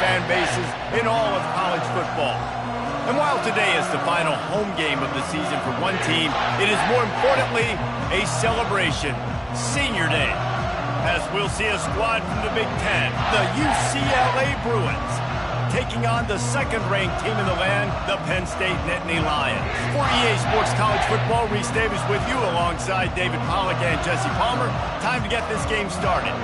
fan bases in all of college football. And while today is the final home game of the season for one team, it is more importantly a celebration, Senior Day, as we'll see a squad from the Big Ten, the UCLA Bruins, taking on the second-ranked team in the land, the Penn State Nittany Lions. For EA Sports College Football, Reese Davis with you alongside David Pollack and Jesse Palmer. Time to get this game started.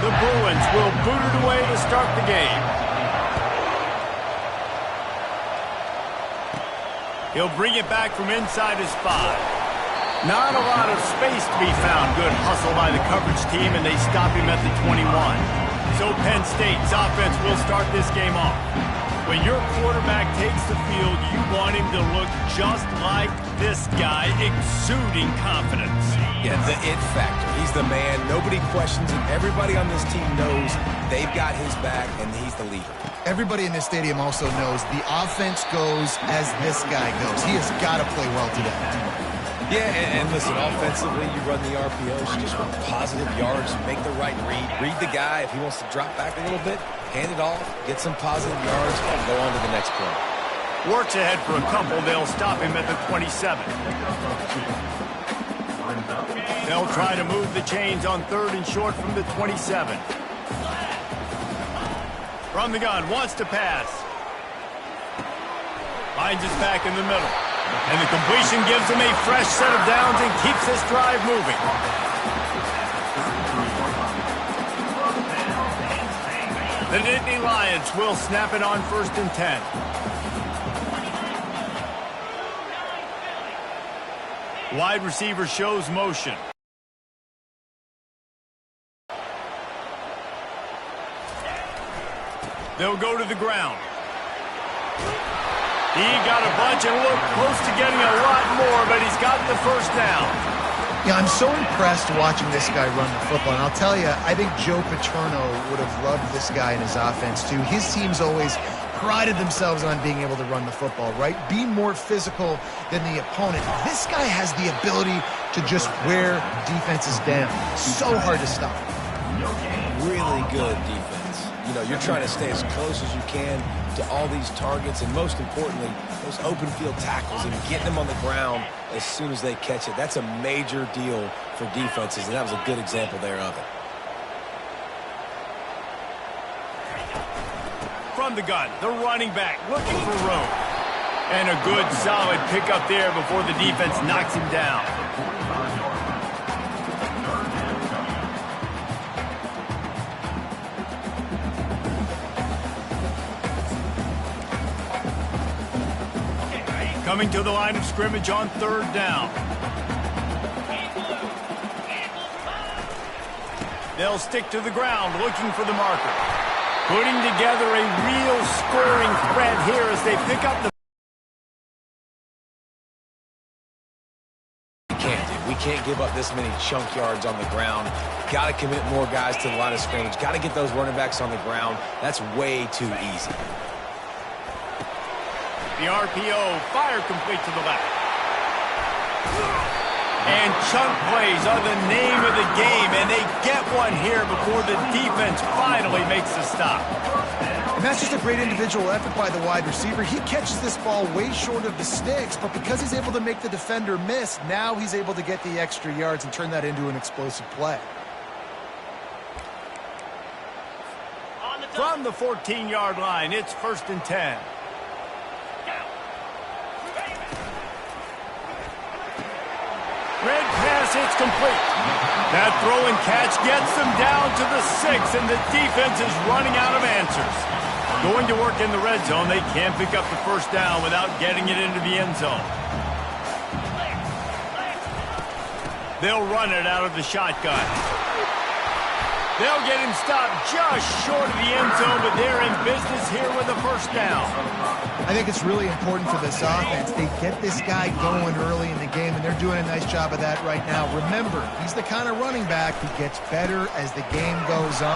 The Bruins will boot it away to start the game. He'll bring it back from inside his 5. Not a lot of space to be found. Good hustle by the coverage team, and they stop him at the 21. So Penn State's offense will start this game off. When your quarterback takes the field, you want him to look just like this guy, exuding confidence. Yeah, the it factor. He's the man. Nobody questions it. Everybody on this team knows they've got his back, and he's the leader. Everybody in this stadium also knows the offense goes as this guy goes. He has got to play well today. Yeah, and listen, offensively, you run the RPOs, you just run positive yards, make the right read the guy. If he wants to drop back a little bit, hand it off, get some positive yards, and go on to the next play. Works ahead for a couple. They'll stop him at the 27. They'll try to move the chains on 3rd and short from the 27. From the gun, wants to pass. Finds his back in the middle. And the completion gives him a fresh set of downs and keeps this drive moving. The Nittany Lions will snap it on 1st and 10. Wide receiver shows motion. They'll go to the ground. He got a bunch and looked close to getting a lot more, but he's got the first down. Yeah, I'm so impressed watching this guy run the football. And I'll tell you, I think Joe Paterno would have loved this guy in his offense, too. His teams always prided themselves on being able to run the football, right? Be more physical than the opponent. This guy has the ability to just wear defenses down. So hard to stop. Really good defense. You know, you're trying to stay as close as you can to all these targets, and most importantly, those open field tackles and getting them on the ground as soon as they catch it. That's a major deal for defenses, and that was a good example there of it. From the gun, the running back looking for room. And a good, solid pickup there before the defense knocks him down. Coming to the line of scrimmage on 3rd down. They'll stick to the ground looking for the marker. Putting together a real scoring threat here as they pick up the... We can't give up this many chunk yards on the ground. Got to commit more guys to the line of scrimmage. Got to get those running backs on the ground. That's way too easy. The RPO, fire complete to the left. And chunk plays are the name of the game, and they get one here before the defense finally makes the stop. And that's just a great individual effort by the wide receiver. He catches this ball way short of the sticks, but because he's able to make the defender miss, now he's able to get the extra yards and turn that into an explosive play. From the 14-yard line, it's 1st and 10. Red pass, it's complete. That throw and catch gets them down to the 6, and the defense is running out of answers. Going to work in the red zone, they can't pick up the first down without getting it into the end zone. They'll run it out of the shotgun. They'll get him stopped just short of the end zone, but they're in business here with a first down. I think it's really important for this offense. They get this guy going early in the game, and they're doing a nice job of that right now. Remember, he's the kind of running back who gets better as the game goes on.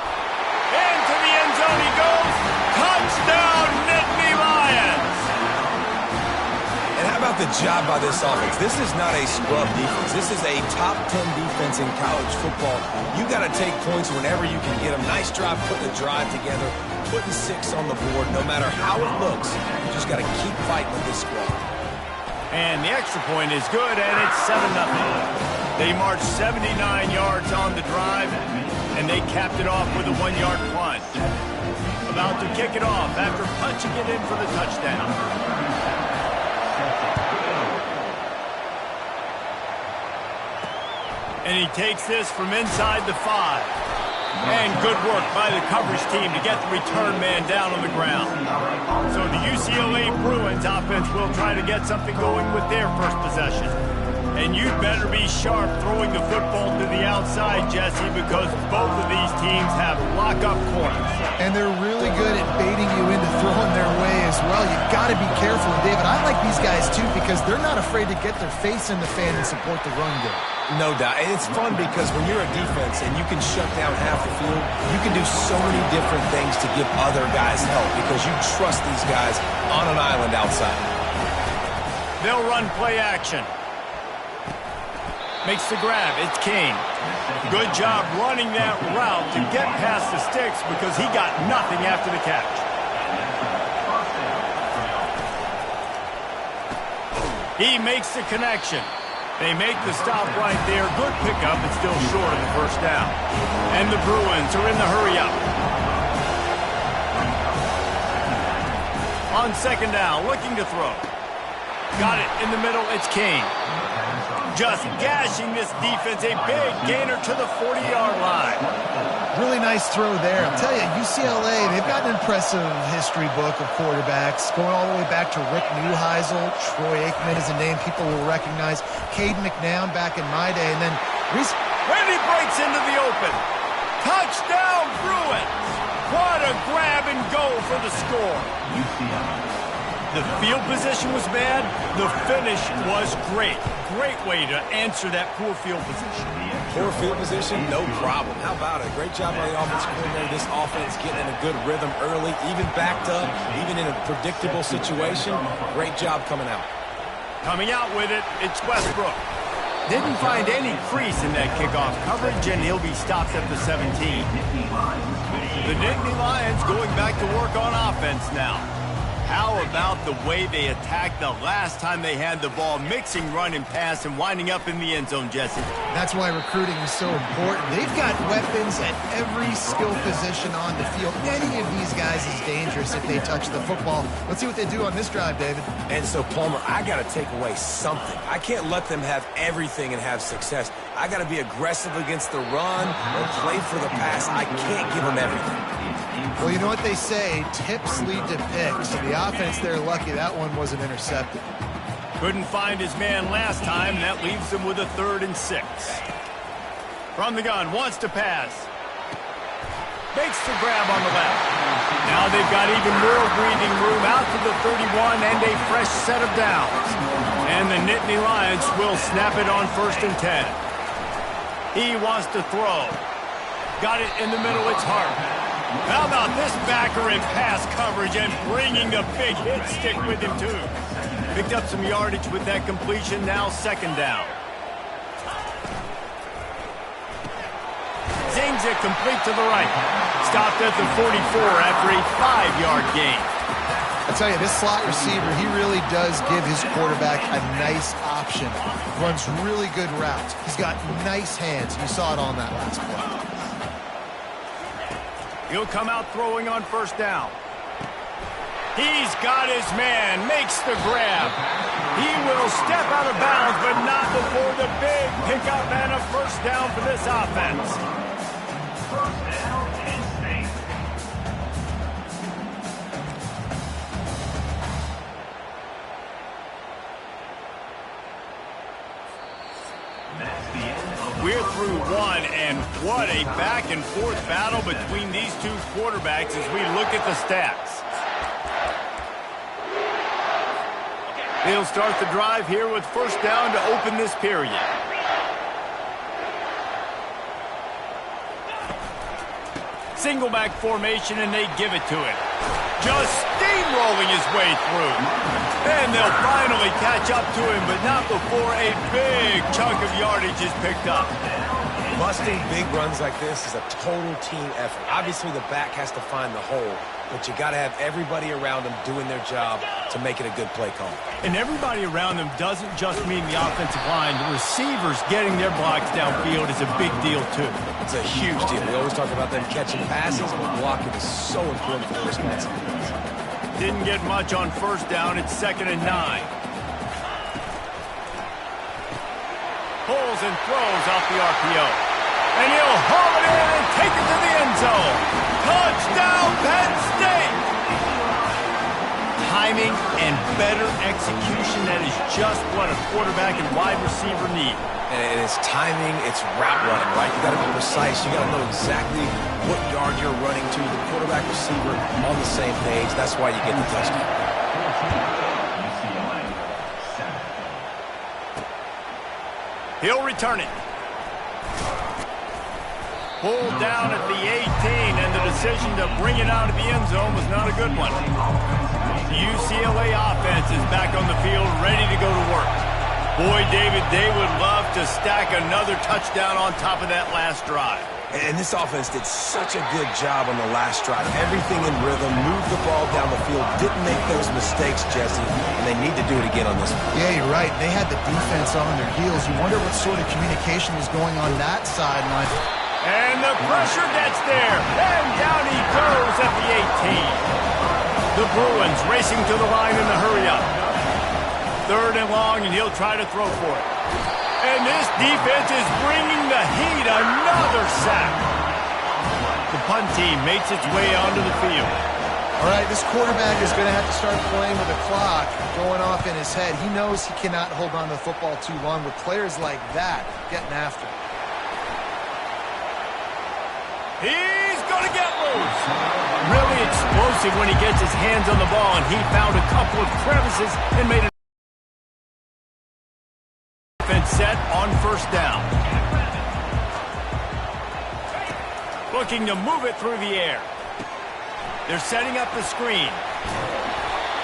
Into the end zone he goes. Touchdown, Nittany good job by this offense. This is not a scrub defense. This is a top 10 defense in college football. You got to take points whenever you can get them. Nice job putting the drive together, putting 6 on the board. No matter how it looks, you just got to keep fighting with this squad. And the extra point is good, and it's 7-0. They marched 79 yards on the drive, and they capped it off with a 1-yard punt. About to kick it off after punching it in for the touchdown. And he takes this from inside the 5. And good work by the coverage team to get the return man down on the ground. So the UCLA Bruins offense will try to get something going with their first possession. And you'd better be sharp throwing the football to the outside, Jesse, because both of these teams have lock-up corners. And they're really good at baiting you into throwing their way as well. You've got to be careful. And David, I like these guys too because they're not afraid to get their face in the fan and support the run game. No doubt. And it's fun because when you're a defense and you can shut down half the field, you can do so many different things to give other guys help because you trust these guys on an island outside. They'll run play action. Makes the grab. It's Kane. Good job running that route to get past the sticks because he got nothing after the catch. He makes the connection. They make the stop right there. Good pickup, but still short of the first down. And the Bruins are in the hurry-up. On second down, looking to throw. Got it in the middle. It's Kane. Just gashing this defense. A big gainer to the 40-yard line. Really nice throw there. I'll tell you, UCLA, they've got an impressive history book of quarterbacks, going all the way back to Rick Neuheisel. Troy Aikman is a name people will recognize. Caden McNown back in my day. And then when he breaks into the open. Touchdown, Bruins. What a grab and go for the score. The field position was bad. The finish was great. Great way to answer that poor field position. Poor field position, no problem. How about it? Great job by the offensive coordinator. This offense getting in a good rhythm early, even backed up, even in a predictable situation. Great job coming out. Coming out with it, it's Westbrook. Didn't find any crease in that kickoff coverage, and he'll be stopped at the 17. The Nittany Lions going back to work on offense now. How about the way they attacked the last time they had the ball, mixing run and pass and winding up in the end zone, Jesse? That's why recruiting is so important. They've got weapons at every skill position on the field. Any of these guys is dangerous if they touch the football. Let's see what they do on this drive, David. And so, Palmer, I got to take away something. I can't let them have everything and have success. I got to be aggressive against the run or play for the pass. I can't give them everything. Well, you know what they say, tips lead to picks. So the offense, they're lucky that one wasn't intercepted. Couldn't find his man last time, and that leaves him with a 3rd and 6. From the gun, wants to pass. Makes the grab on the left. Now they've got even more breathing room out to the 31 and a fresh set of downs. And the Nittany Lions will snap it on 1st and 10. He wants to throw. Got it in the middle, it's Hart. How about this backer in pass coverage and bringing the big hit stick with him, too. Picked up some yardage with that completion, now 2nd down. Zings it complete to the right. Stopped at the 44 after a 5-yard gain. I tell you, this slot receiver, he really does give his quarterback a nice option. Runs really good routes. He's got nice hands. You saw it on that last play. He'll come out throwing on 1st down. He's got his man, makes the grab. He will step out of bounds, but not before the big pickup and a 1st down for this offense. We're through one, and what a back-and-forth battle between these two quarterbacks as we look at the stats. They'll start the drive here with 1st down to open this period. Single back formation, and they give it to him. Just steamrolling his way through. And they'll finally catch up to him, but not before a big chunk of yardage is picked up. Busting big runs like this is a total team effort. Obviously, the back has to find the hole, but you got to have everybody around them doing their job to make it a good play call. And everybody around them doesn't just mean the offensive line. The receivers getting their blocks downfield is a big deal, too. It's a huge deal. We always talk about them catching passes, but blocking is so important for the responsibilities. Didn't get much on first down. It's 2nd and 9. Pulls and throws off the RPO. And he'll haul it in and take it to the end zone. Touchdown, Penn State! Timing and better execution, that is just what a quarterback and wide receiver need. And it's timing, it's route running, right? You got to be precise. You got to know exactly what yard you're running to. The quarterback receiver on the same page. That's why you get the touchdown. He'll return it. Pulled down at the 18, and the decision to bring it out of the end zone was not a good one. The UCLA offense is back on the field, ready to go to work. Boy, David, they would love to stack another touchdown on top of that last drive. And this offense did such a good job on the last drive. Everything in rhythm, moved the ball down the field, didn't make those mistakes, Jesse, and they need to do it again on this one. Yeah, you're right. They had the defense on their heels. You wonder what sort of communication was going on that sideline. And the pressure gets there, and down he goes at the 18. The Bruins racing to the line in the hurry-up. 3rd and long, and he'll try to throw for it. And this defense is bringing the heat. Another sack. The punt team makes its way onto the field. All right, this quarterback is going to have to start playing with the clock going off in his head. He knows he cannot hold on to the football too long with players like that getting after him. He's going to get loose. Really explosive when he gets his hands on the ball, and he found a couple of crevices and made an offense set on first down. Looking to move it through the air. They're setting up the screen.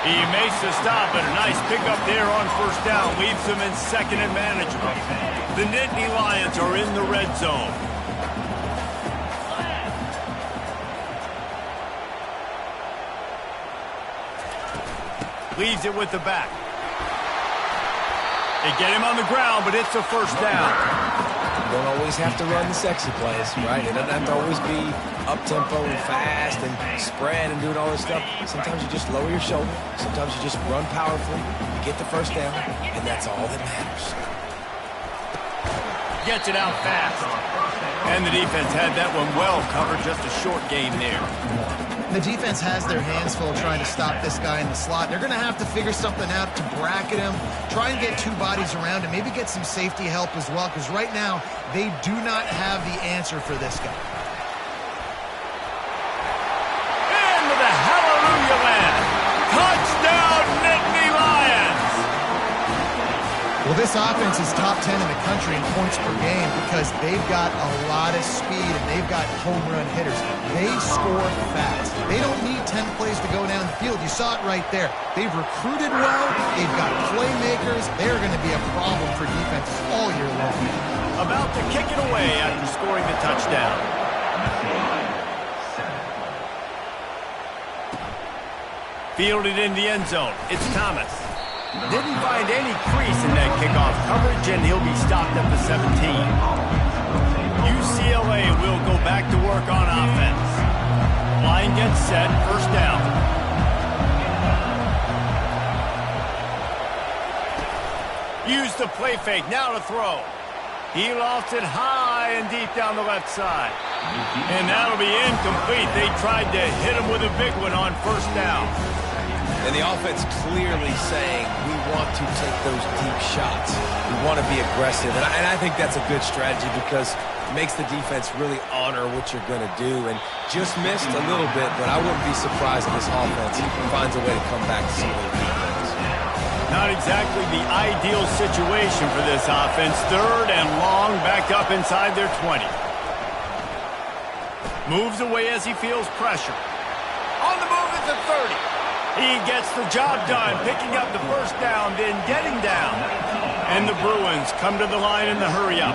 He makes the stop, and a nice pickup there on first down. Leaves them in 2nd and manageable. The Nittany Lions are in the red zone. Leaves it with the back. They get him on the ground, but it's a first down. You don't always have to run the sexy plays, right? It doesn't have to always be up-tempo and fast and spread and doing all this stuff. Sometimes you just lower your shoulder. Sometimes you just run powerfully. You get the first down, and that's all that matters. Gets it out fast. And the defense had that one well covered. Just a short gain there. The defense has their hands full trying to stop this guy in the slot. They're going to have to figure something out to bracket him, try and get 2 bodies around him, maybe get some safety help as well, because right now they do not have the answer for this guy. Into the hallelujah land. Touchdown, Nittany Lions. Well, this offense is top 10 in the country in points per game because they've got a lot of speed and they've got home run hitters. They score fast. They don't need 10 plays to go down the field. You saw it right there. They've recruited well. They've got playmakers. They're going to be a problem for defenses all year long. About to kick it away after scoring the touchdown. Fielded in the end zone. It's Thomas. Didn't find any crease in that kickoff coverage, and he'll be stopped at the 17. UCLA will go back to work on offense. Line gets set, first down. Use the play fake, now to throw. He lofts it high and deep down the left side. And that'll be incomplete. They tried to hit him with a big one on first down. And the offense clearly saying, we want to take those deep shots. We want to be aggressive. And I think that's a good strategy because it makes the defense really honor what you're going to do. And just missed a little bit, but I wouldn't be surprised if this offense finds a way to come back to some of those defense. Not exactly the ideal situation for this offense. 3rd and long, back up inside their 20. Moves away as he feels pressure. On the move at the 30. He gets the job done, picking up the first down, then getting down. And the Bruins come to the line in the hurry-up.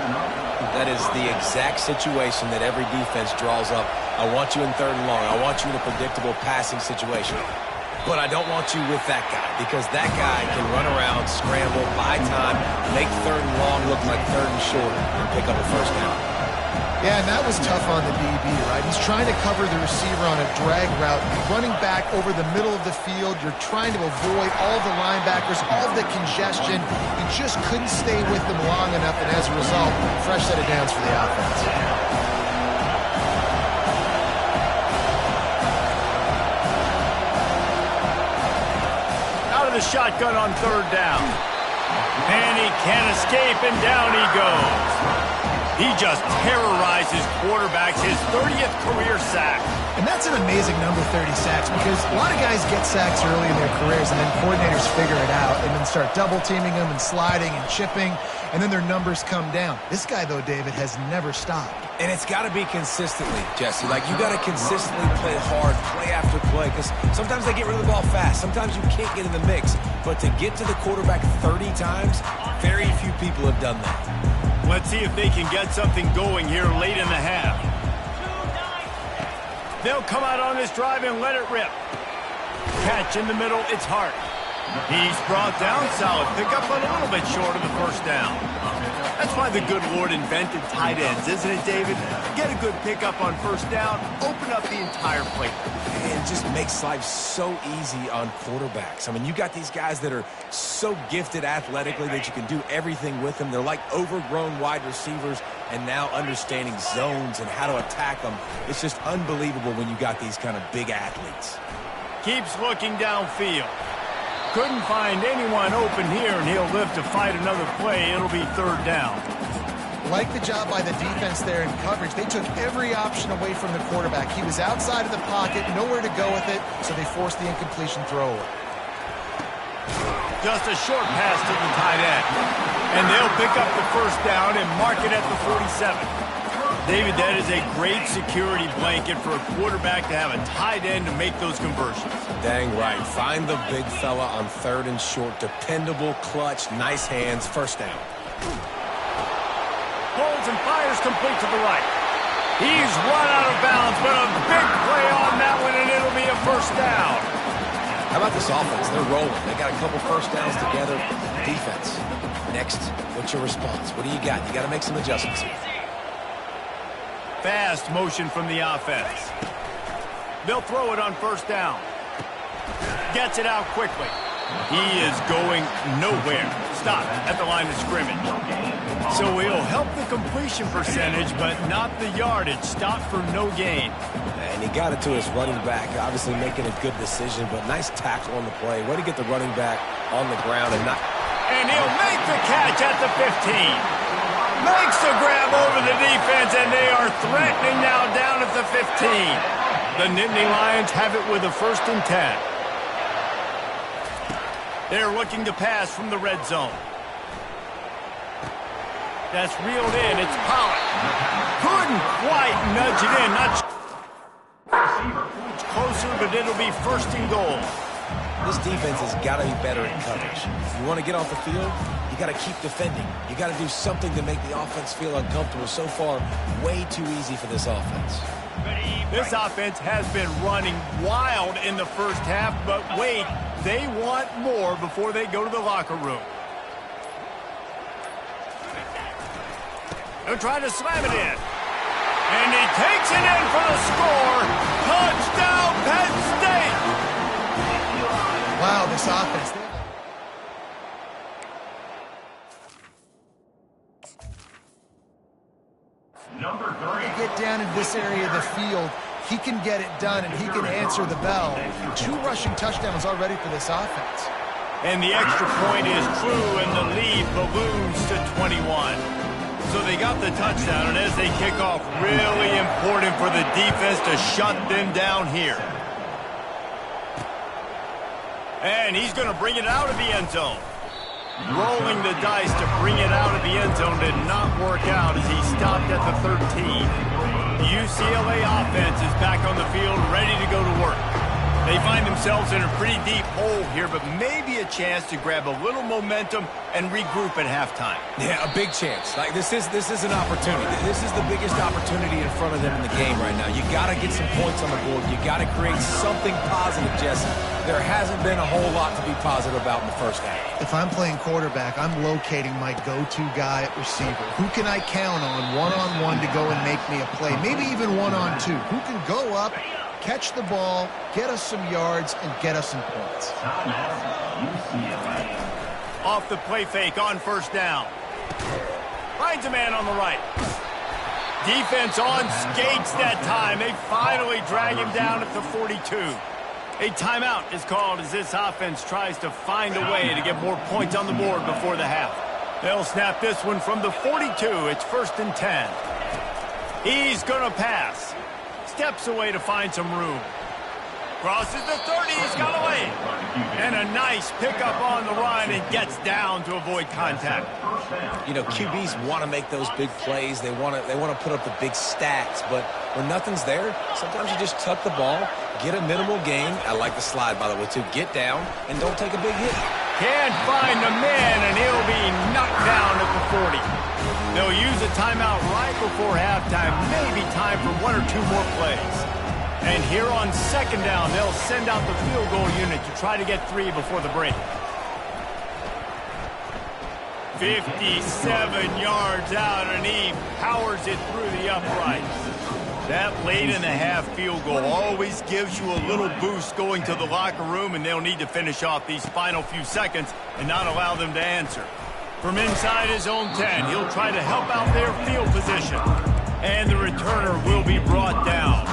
That is the exact situation that every defense draws up. I want you in 3rd and long. I want you in a predictable passing situation. But I don't want you with that guy, because that guy can run around, scramble, buy time, make 3rd and long look like 3rd and short, and pick up a first down. Yeah, and that was tough on the DB, right? He's trying to cover the receiver on a drag route. You're running back over the middle of the field. You're trying to avoid all the linebackers, all the congestion. He just couldn't stay with them long enough, and as a result, fresh set of downs for the offense. Out of the shotgun on 3rd down. And he can't escape, and down he goes. He just terrorizes quarterbacks, his 30th career sack. And that's an amazing number, 30 sacks, because a lot of guys get sacks early in their careers, and then coordinators figure it out and then start double-teaming them and sliding and chipping, and then their numbers come down. This guy, though, David, has never stopped. And it's got to be consistently, Jesse. Like, you got to consistently play hard, play after play, because sometimes they get rid of the ball fast. Sometimes you can't get in the mix. But to get to the quarterback 30 times, very few people have done that. Let's see if they can get something going here late in the half. They'll come out on this drive and let it rip. Catch in the middle, it's Hart. He's brought down solid. Pick up a little bit short of the first down. That's why the good Lord invented tight ends, isn't it, David? Get a good pickup on first down, open up the entire plate. It just makes life so easy on quarterbacks. I mean, you got these guys that are so gifted athletically that you can do everything with them. They're like overgrown wide receivers, and now understanding zones and how to attack them. It's just unbelievable when you got these kind of big athletes. Keeps looking downfield. Couldn't find anyone open here, and he'll live to fight another play. It'll be 3rd down. Like the job by the defense there in coverage. They took every option away from the quarterback. He was outside of the pocket, nowhere to go with it, so they forced the incompletion throw. Just a short pass to the tight end. And they'll pick up the first down and mark it at the 47. David, that is a great security blanket for a quarterback to have a tight end to make those conversions. Dang right. Find the big fella on 3rd and short. Dependable, clutch, nice hands, first down. Holds and fires complete to the right. He's run out of bounds, but a big play on that one, and it'll be a first down. How about this offense? They're rolling. They got a couple first downs together. Defense. Next, what's your response? What do you got? You got to make some adjustments here. Fast motion from the offense. They'll throw it on first down. Gets it out quickly. He is going nowhere. Stopped at the line of scrimmage. So he'll help the completion percentage, but not the yardage. Stopped for no gain. And he got it to his running back, obviously making a good decision, but nice tackle on the play. Way to get the running back on the ground and not... And he'll make the catch at the 15. Makes the grab over the defense, and they are threatening now down at the 15. The Nittany Lions have it with a 1st and 10. They're looking to pass from the red zone. That's reeled in. It's Pollard. Couldn't quite nudge it in. Not it's closer, but it'll be 1st and goal. This defense has got to be better at coverage. If you want to get off the field, you got to keep defending. You got to do something to make the offense feel uncomfortable. So far, way too easy for this offense. This offense has been running wild in the first half, but wait, they want more before they go to the locker room. They're trying to slam it in. And he takes it in for the score. Touchdown, Penn State! Wow, this offense. Number 3. Get down in this area of the field, he can get it done, and he can answer the bell. 2 rushing touchdowns already for this offense. And the extra point is true, and the lead balloons to 21. So they got the touchdown, and as they kick off, really important for the defense to shut them down here. And he's going to bring it out of the end zone. Rolling the dice to bring it out of the end zone did not work out as he stopped at the 13. The UCLA offense is back on the field, ready to go to work. They find themselves in a pretty deep hole here, but maybe a chance to grab a little momentum and regroup at halftime. Yeah, a big chance. Like this is an opportunity. This is the biggest opportunity in front of them in the game right now. You got to get some points on the board. You got to create something positive, Jesse. There hasn't been a whole lot to be positive about in the first half. If I'm playing quarterback, I'm locating my go-to guy at receiver. Who can I count on one-on-one to go and make me a play? Maybe even one-on-two. Who can go up, catch the ball, get us some yards, and get us some points. Off the play fake on first down. Finds a man on the right. Defense on skates that time. They finally drag him down at the 42. A timeout is called as this offense tries to find a way to get more points on the board before the half. They'll snap this one from the 42. It's 1st and 10. He's going to pass. Steps away to find some room. Crosses the 30. He's got away. And a nice pickup on the run and gets down to avoid contact. You know, QBs want to make those big plays. They want to put up the big stats. But when nothing's there, sometimes you just tuck the ball, get a minimal gain. I like the slide, by the way, too. Get down and don't take a big hit. Can't find the man, and he'll be knocked down at the 40. They'll use a timeout right before halftime. Maybe time for 1 or 2 more plays. And here on 2nd down, they'll send out the field goal unit to try to get 3 before the break. 57 yards out, and he powers it through the uprights. That late in the half field goal always gives you a little boost going to the locker room, and they'll need to finish off these final few seconds and not allow them to answer. From inside his own 10, he'll try to help out their field position. And the returner will be brought down.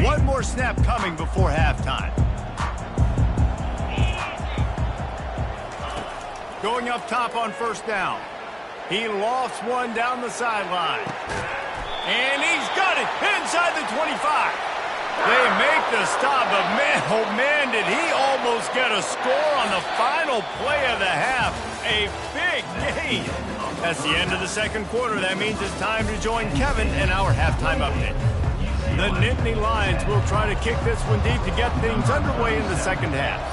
One more snap coming before halftime. Going up top on 1st down. He lofts one down the sideline. And he's got it inside the 25. They make the stop, but man, oh man, did he almost get a score on the final play of the half. A big gain. That's the end of the 2nd quarter. That means it's time to join Kevin in our halftime update. The Nittany Lions will try to kick this one deep to get things underway in the 2nd half.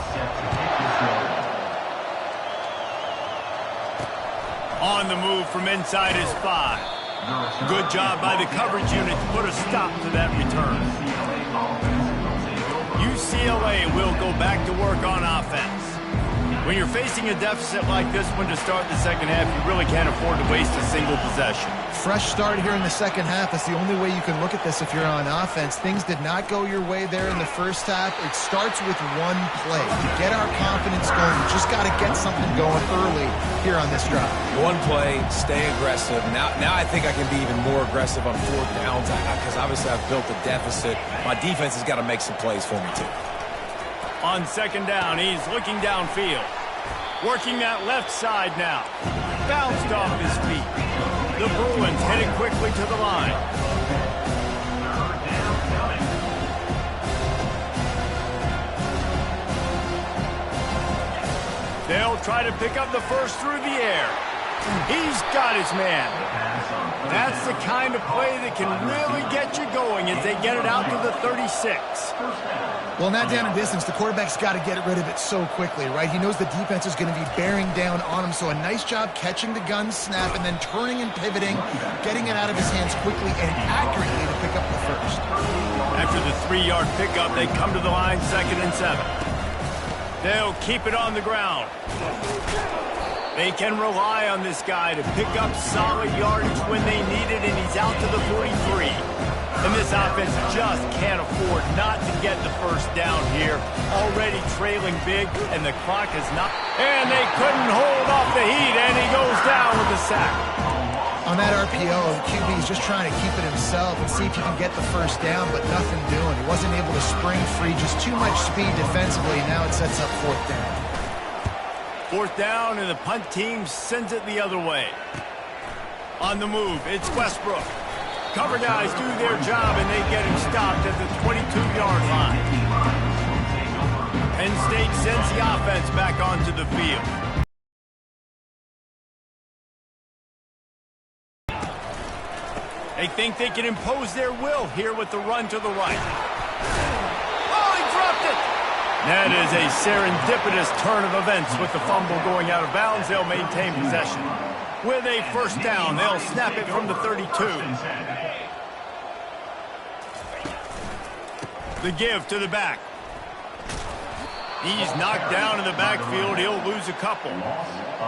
On the move from inside his 5. Good job by the coverage unit to put a stop to that return. UCLA will go back to work on offense. When you're facing a deficit like this one to start the 2nd half, you really can't afford to waste a single possession. Fresh start here in the 2nd half. That's the only way you can look at this if you're on offense. Things did not go your way there in the 1st half. It starts with one play. To get our confidence going, we just got to get something going early here on this drive. One play, stay aggressive. Now I think I can be even more aggressive on 4th downs because obviously I've built a deficit. My defense has got to make some plays for me too. On 2nd down, he's looking downfield. Working that left side now. Bounced off his feet. The Bruins headed quickly to the line. They'll try to pick up the first through the air. He's got his man. That's the kind of play that can really get you going as they get it out to the 36. Well, not down in distance. The quarterback's got to get rid of it so quickly, right? He knows the defense is going to be bearing down on him, so a nice job catching the gun snap and then turning and pivoting, getting it out of his hands quickly and accurately to pick up the first. After the 3-yard pickup, they come to the line 2nd and 7. They'll keep it on the ground. They can rely on this guy to pick up solid yardage when they need it, and he's out to the 43. And this offense just can't afford not to get the first down here. Already trailing big, and the clock is not. And they couldn't hold off the heat, and he goes down with a sack. On that RPO, QB is just trying to keep it himself and see if he can get the first down, but nothing doing. He wasn't able to spring free, just too much speed defensively. Now it sets up 4th down. 4th down, and the punt team sends it the other way. On the move, it's Westbrook. Cover guys do their job, and they get him stopped at the 22-yard line. Penn State sends the offense back onto the field. They think they can impose their will here with the run to the right. Oh, he dropped it! That is a serendipitous turn of events with the fumble going out of bounds. They'll maintain possession. With a first down, they'll snap it from the 32. The give to the back. He's knocked down in the backfield. He'll lose a couple.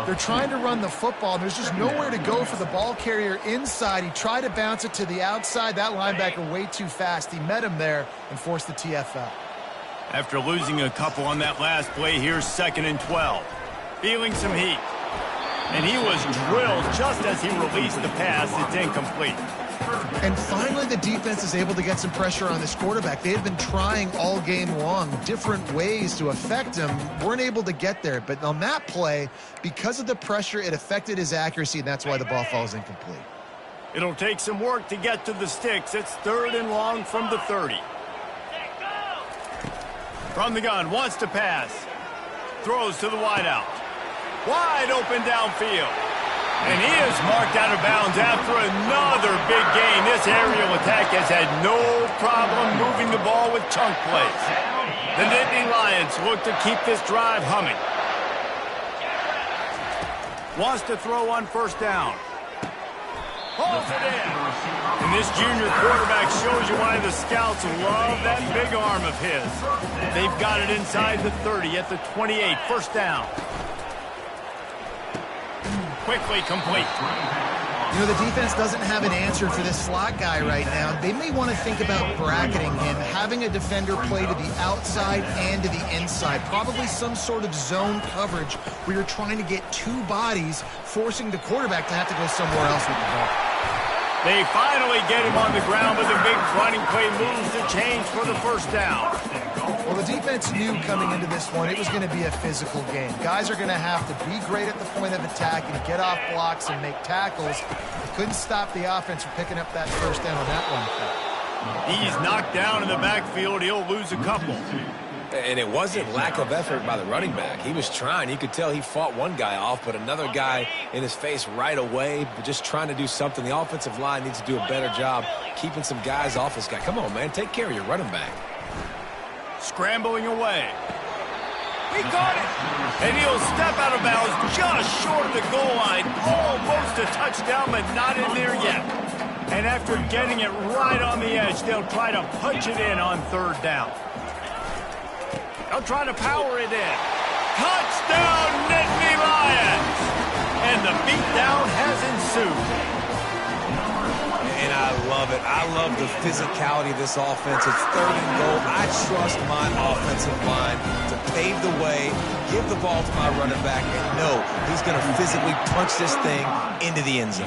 They're trying to run the football, and there's just nowhere to go for the ball carrier inside. He tried to bounce it to the outside. That linebacker way too fast. He met him there and forced the TFL. After losing a couple on that last play, here's 2nd and 12. Feeling some heat. And he was drilled just as he released the pass. It's incomplete. And finally, the defense is able to get some pressure on this quarterback. They had been trying all game long different ways to affect him. Weren't able to get there. But on that play, because of the pressure, it affected his accuracy, and that's why the ball falls incomplete. It'll take some work to get to the sticks. It's 3rd and long from the 30. From the gun, wants to pass. Throws to the wideout. Wide open downfield. And he is marked out of bounds after another big gain. This aerial attack has had no problem moving the ball with chunk plays. The Nittany Lions look to keep this drive humming. Wants to throw on first down. Pulls it in. And this junior quarterback shows you why the scouts love that big arm of his. They've got it inside the 30 at the 28. First down. Quickly complete. You know, the defense doesn't have an answer for this slot guy right now. They may want to think about bracketing him, having a defender play to the outside and to the inside. Probably some sort of zone coverage where you're trying to get two bodies, forcing the quarterback to have to go somewhere else with the ball. They finally get him on the ground, but the big running play moves the change for the first down. Well, the defense knew coming into this one it was going to be a physical game. Guys are going to have to be great at the point of attack and get off blocks and make tackles. They couldn't stop the offense from picking up that first down on that one. He's knocked down in the backfield. He'll lose a couple. And it wasn't lack of effort by the running back. He was trying. You could tell he fought one guy off, but another guy in his face right away, but just trying to do something. The offensive line needs to do a better job keeping some guys off this guy. Come on, man. Take care of your running back. Scrambling away. He got it. And he'll step out of bounds just short of the goal line. Almost a touchdown, but not in there yet. And after getting it right on the edge, they'll try to punch it in on 3rd down. They'll try to power it in. Touchdown, Nittany Lions! And the beatdown has ensued. And I love it. I love the physicality of this offense. It's 3rd and goal. I trust my offensive line to pave the way, give the ball to my running back, and know he's going to physically punch this thing into the end zone.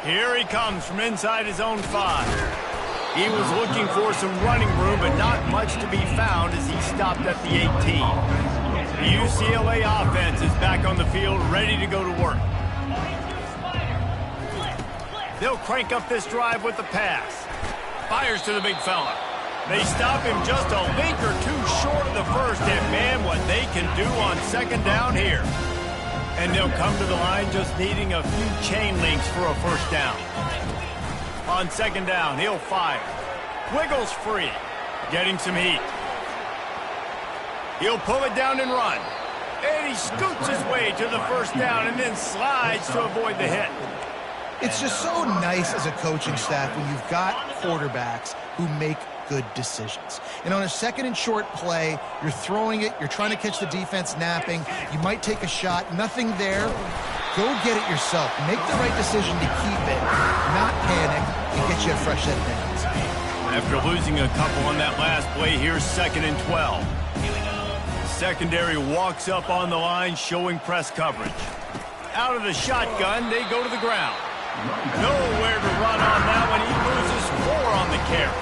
Here he comes from inside his own 5. He was looking for some running room, but not much to be found as he stopped at the 18. The UCLA offense is back on the field, ready to go to work. They'll crank up this drive with the pass. Fires to the big fella. They stop him just a link or two short of the first, and man, what they can do on 2nd down here. And they'll come to the line just needing a few chain links for a first down. On 2nd down, he'll fire. Wiggles free. Getting some heat. He'll pull it down and run. And he scoots his way to the first down and then slides to avoid the hit. It's just so nice as a coaching staff when you've got quarterbacks who make good decisions. And on a 2nd and short play, you're throwing it, you're trying to catch the defense napping, you might take a shot, nothing there. Go get it yourself. Make the right decision to keep it, not panic, and get you a fresh set of downs. After losing a couple on that last play, here's 2nd and 12. Secondary walks up on the line, showing press coverage. Out of the shotgun, they go to the ground. Nowhere to run on that one. He loses 4 on the carry.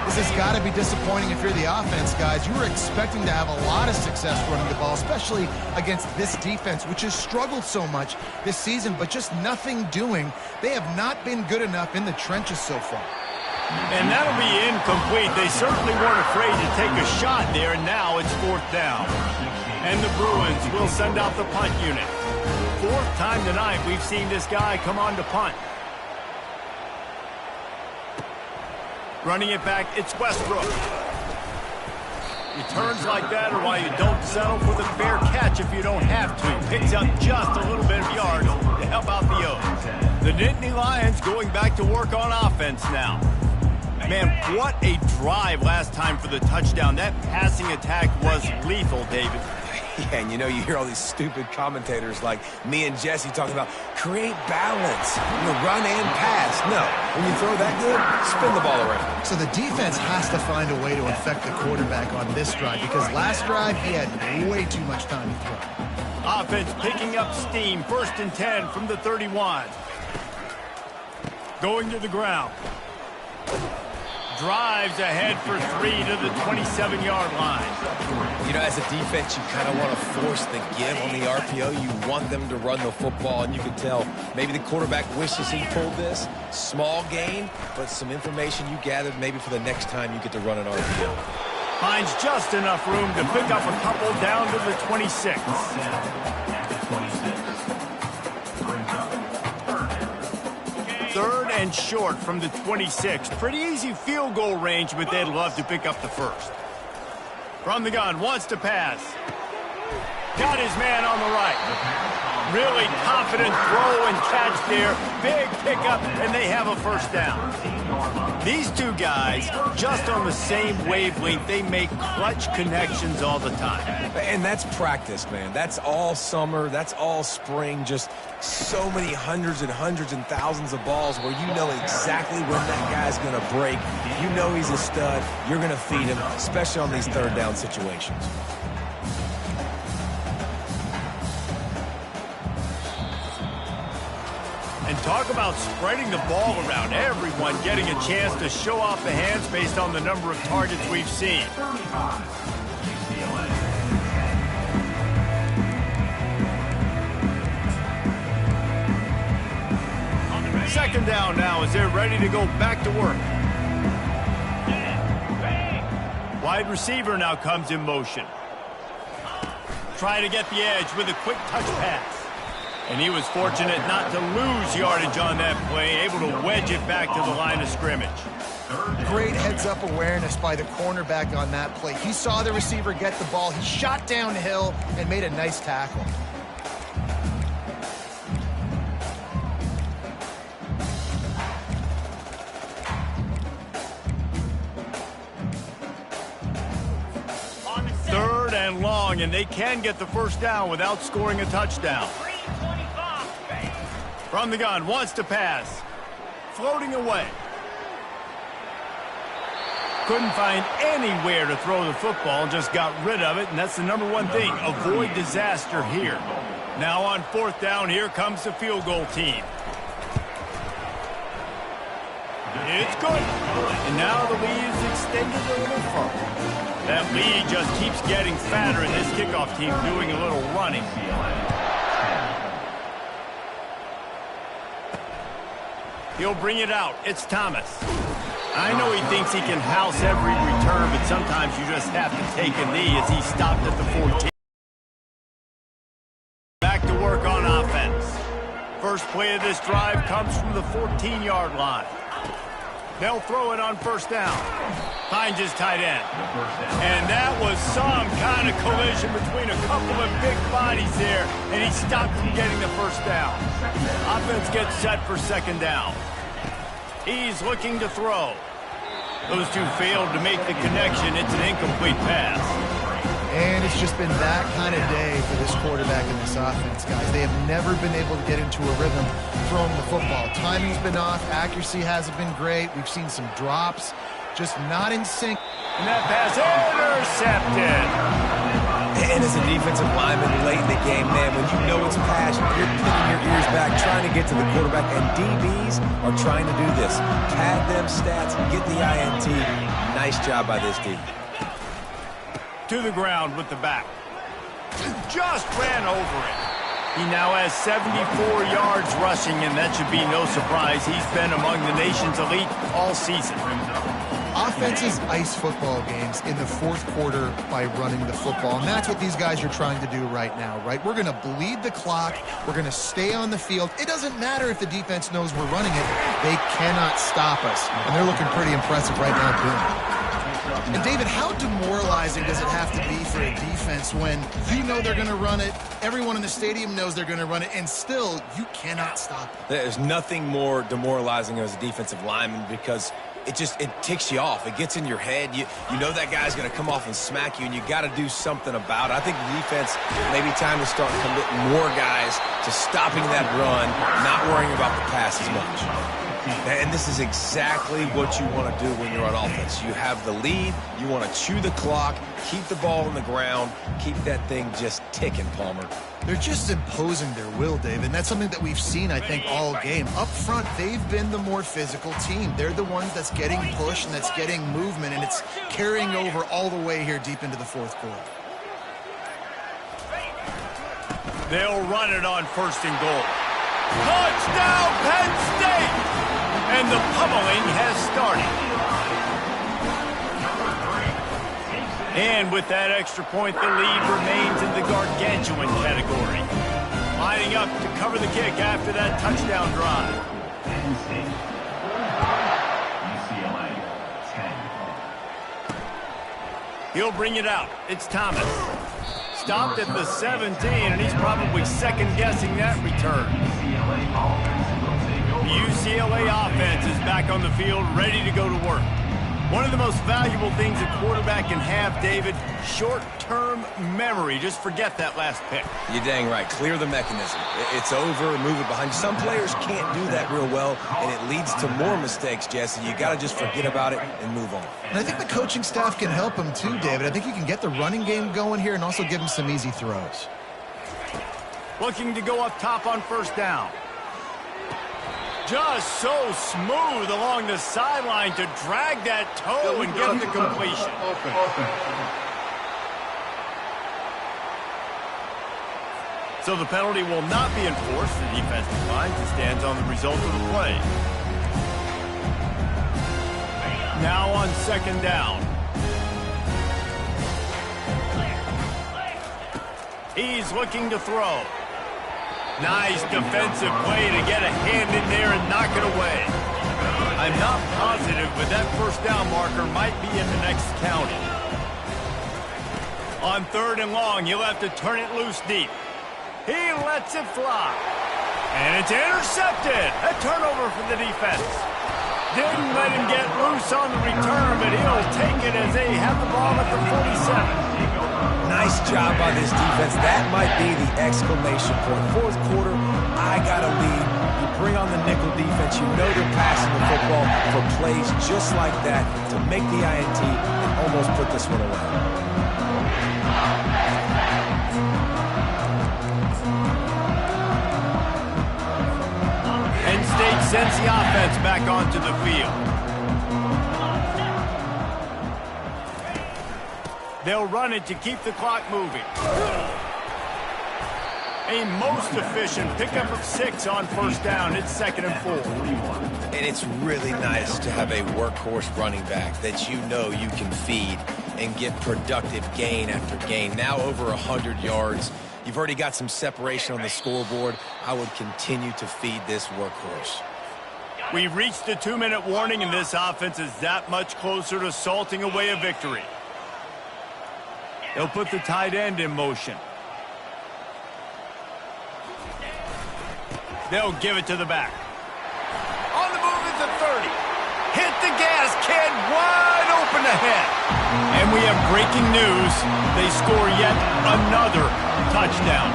This has got to be disappointing if you're the offense, guys. You were expecting to have a lot of success running the ball, especially against this defense, which has struggled so much this season, but just nothing doing. They have not been good enough in the trenches so far. And that'll be incomplete. They certainly weren't afraid to take a shot there, and now it's 4th down. And the Bruins will send out the punt unit. fourth time tonight we've seen this guy come on to punt. Running it back, it's Westbrook. Returns like that are why you don't settle for the fair catch if you don't have to. Picks up just a little bit of yards to help out the O's. The Nittany Lions going back to work on offense now. Man, what a drive last time for the touchdown. That passing attack was lethal, David. Yeah, and you know, you hear all these stupid commentators like me and Jesse talking about create balance, run and pass. No, when you throw that good, spin the ball around. So the defense has to find a way to affect the quarterback on this drive because last drive he had way too much time to throw. Offense picking up steam. 1st and 10 from the 31. Going to the ground. Drives ahead for 3 to the 27-yard line. You know, as a defense, you kind of want to force the give on the RPO. You want them to run the football, and you can tell maybe the quarterback wishes he pulled this. Small gain, but some information you gathered maybe for the next time you get to run an RPO. Finds just enough room to pick up a couple down to the 26. Third and short from the 26. Pretty easy field goal range, but they'd love to pick up the first. From the gun, wants to pass. Got his man on the right. Really confident throw and catch there. Big pickup, and they have a first down. These two guys, just on the same wavelength, they make clutch connections all the time. And that's practice, man. That's all summer. That's all spring. Just so many hundreds and thousands of balls where you know exactly when that guy's going to break. You know he's a stud. You're going to feed him, especially on these third down situations. And talk about spreading the ball around. Everyone getting a chance to show off the hands based on the number of targets we've seen. Second down now as they're ready to go back to work. Wide receiver now comes in motion. Try to get the edge with a quick touch pass. And he was fortunate not to lose yardage on that play, able to wedge it back to the line of scrimmage. Great heads-up awareness by the cornerback on that play. He saw the receiver get the ball. He shot downhill and made a nice tackle. Third and long, and they can get the first down without scoring a touchdown. From the gun, wants to pass. Floating away. Couldn't find anywhere to throw the football, just got rid of it, and that's the number one thing. Avoid disaster here. Now on 4th down, here comes the field goal team. It's good. And now the lead is extended a little further. That lead just keeps getting fatter, and this kickoff team doing a little running. He'll bring it out. It's Thomas. I know he thinks he can house every return, but sometimes you just have to take a knee as he stopped at the 14. Back to work on offense. First play of this drive comes from the 14-yard line. They'll throw it on 1st down. Finds his tight end. And that was some kind of collision between a couple of big bodies there, and he stopped from getting the first down. Offense gets set for 2nd down. He's looking to throw. Those two failed to make the connection. It's an incomplete pass. And it's just been that kind of day for this quarterback and this offense, guys. They have never been able to get into a rhythm throwing the football. Timing's been off. Accuracy hasn't been great. We've seen some drops. Just not in sync. And that pass intercepted. And as a defensive lineman late in the game, man, when you know it's pass, you're picking your ears back, trying to get to the quarterback, and DBs are trying to do this. Pad them stats, get the INT. Nice job by this D. To the ground with the back. Just ran over it. He now has 74 yards rushing, and that should be no surprise. He's been among the nation's elite all season. Offenses ice football games in the fourth quarter by running the football, and that's what these guys are trying to do right now, right? We're going to bleed the clock. We're going to stay on the field. It doesn't matter if the defense knows we're running it. They cannot stop us, and they're looking pretty impressive right now, too. And, David, how demoralizing does it have to be for a defense when you know they're going to run it, everyone in the stadium knows they're going to run it, and still you cannot stop it? There's nothing more demoralizing as a defensive lineman because it ticks you off. It gets in your head. You know that guy's going to come off and smack you, and you got to do something about it. I think the defense, maybe time to start committing more guys to stopping that run, not worrying about the pass as much. And this is exactly what you want to do when you're on offense. You have the lead. You want to chew the clock, keep the ball on the ground, keep that thing just ticking, Palmer. They're just imposing their will, David, and that's something that we've seen, I think, all game. Up front, they've been the more physical team. They're the ones that's getting pushed and that's getting movement, and it's carrying over all the way here deep into the fourth quarter. They'll run it on 1st and goal. Touchdown, Penn State! And the pummeling has started. And with that extra point, the lead remains in the gargantuan category. Lining up to cover the kick after that touchdown drive. He'll bring it out. It's Thomas. Stopped at the 17, and he's probably second-guessing that return. The UCLA offense is back on the field, ready to go to work. One of the most valuable things a quarterback can have, David, short-term memory. Just forget that last pick. You're dang right. Clear the mechanism. It's over, move it behind you. Some players can't do that real well, and it leads to more mistakes, Jesse. You got to just forget about it and move on. And I think the coaching staff can help him too, David. I think you can get the running game going here and also give him some easy throws. Looking to go up top on 1st down. Just so smooth along the sideline to drag that toe and get the completion. So the penalty will not be enforced. The defense declines and stands on the result of the play. Now on 2nd down. He's looking to throw. Nice defensive play to get a hand in there and knock it away. I'm not positive, but that 1st down marker might be in the next county. On 3rd and long, he'll have to turn it loose deep. He lets it fly. And it's intercepted. A turnover for the defense. Didn't let him get loose on the return, but he'll take it as they have the ball at the 47. Nice job by this defense. That might be the exclamation point. 4th quarter, I got a lead. You bring on the nickel defense. You know they're passing the football for plays just like that to make the INT and almost put this one away. Penn State sends the offense back onto the field. They'll run it to keep the clock moving. A most efficient pickup of 6 on 1st down. It's 2nd and 4. And it's really nice to have a workhorse running back that you know you can feed and get productive gain after gain. Now over 100 yards. You've already got some separation on the scoreboard. I would continue to feed this workhorse. We've reached the 2-minute warning, and this offense is that much closer to salting away a victory. They'll put the tight end in motion. They'll give it to the back. On the move at the 30. Hit the gas, kid, wide open ahead. And we have breaking news. They score yet another touchdown.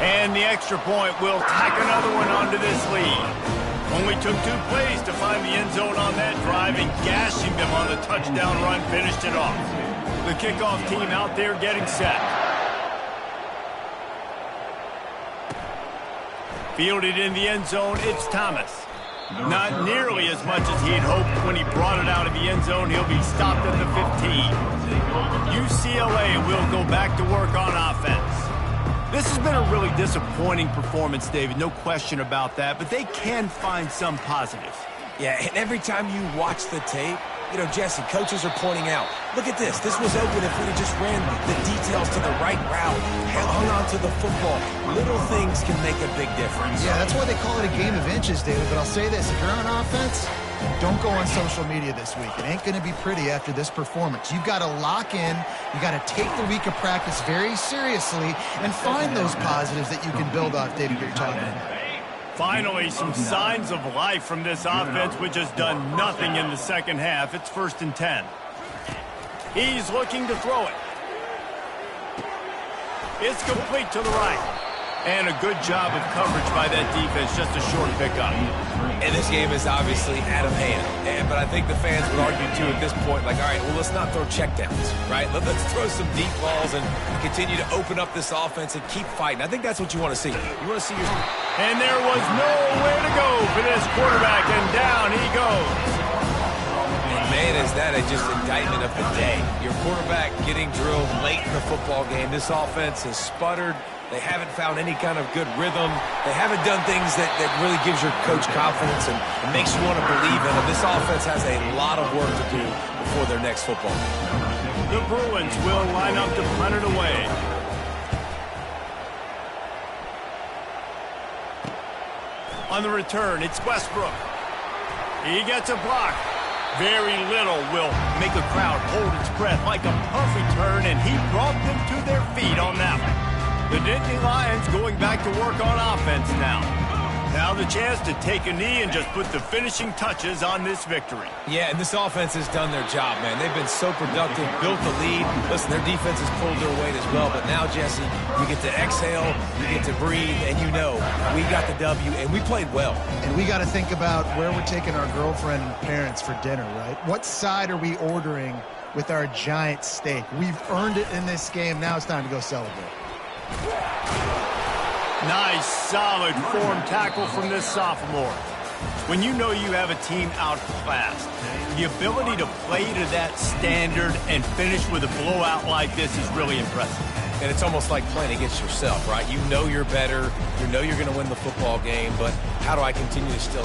And the extra point will tack another one onto this lead. Only took 2 plays to find the end zone on that drive, and gashing them on the touchdown run finished it off. The kickoff team out there getting set. Fielded in the end zone, it's Thomas. Not nearly as much as he had hoped when he brought it out of the end zone. He'll be stopped at the 15. UCLA will go back to work on offense. This has been a really disappointing performance, David, no question about that, but they can find some positives. Yeah, and every time you watch the tape, you know, Jesse, coaches are pointing out, look at this. This was open if we just ran the details to the right route, hung on to the football. Little things can make a big difference. Yeah, that's why they call it a game of inches, David. But I'll say this, if you're on offense, don't go on social media this week. It ain't going to be pretty after this performance. You've got to lock in. You've got to take the week of practice very seriously and find those positives that you can build off, David, you're talking about. Finally, some signs of life from this offense, which has done nothing in the second half. It's 1st and 10. He's looking to throw it. It's complete to the right. And a good job of coverage by that defense, just a short pickup. And this game is obviously out of hand. But I think the fans would argue, too, at this point, like, all right, well, let's not throw checkdowns, right? Let's throw some deep balls and continue to open up this offense and keep fighting. I think that's what you want to see. You want to see your... And there was nowhere to go for this quarterback, and down he goes. And, man, is that just indictment of the day. Your quarterback getting drilled late in the football game. This offense has sputtered. They haven't found any kind of good rhythm. They haven't done things that really gives your coach confidence and makes you want to believe in them. This offense has a lot of work to do before their next football game. The Bruins will line up to punt it away. On the return, it's Westbrook. He gets a block. Very little will make a crowd hold its breath like a punt return, and he brought them to their feet on that one. The Nittany Lions going back to work on offense now. Now the chance to take a knee and just put the finishing touches on this victory. Yeah, and this offense has done their job, man. They've been so productive, built the lead. Listen, their defense has pulled their weight as well. But now, Jesse, you get to exhale, you get to breathe, and you know we got the W, and we played well. And we got to think about where we're taking our girlfriend and parents for dinner, right? What side are we ordering with our giant steak? We've earned it in this game. Now it's time to go celebrate. Nice, solid form tackle from this sophomore. When you know you have a team outclassed, the ability to play to that standard and finish with a blowout like this is really impressive. And it's almost like playing against yourself, right? You know you're better. You know you're going to win the football game, but how do I continue to still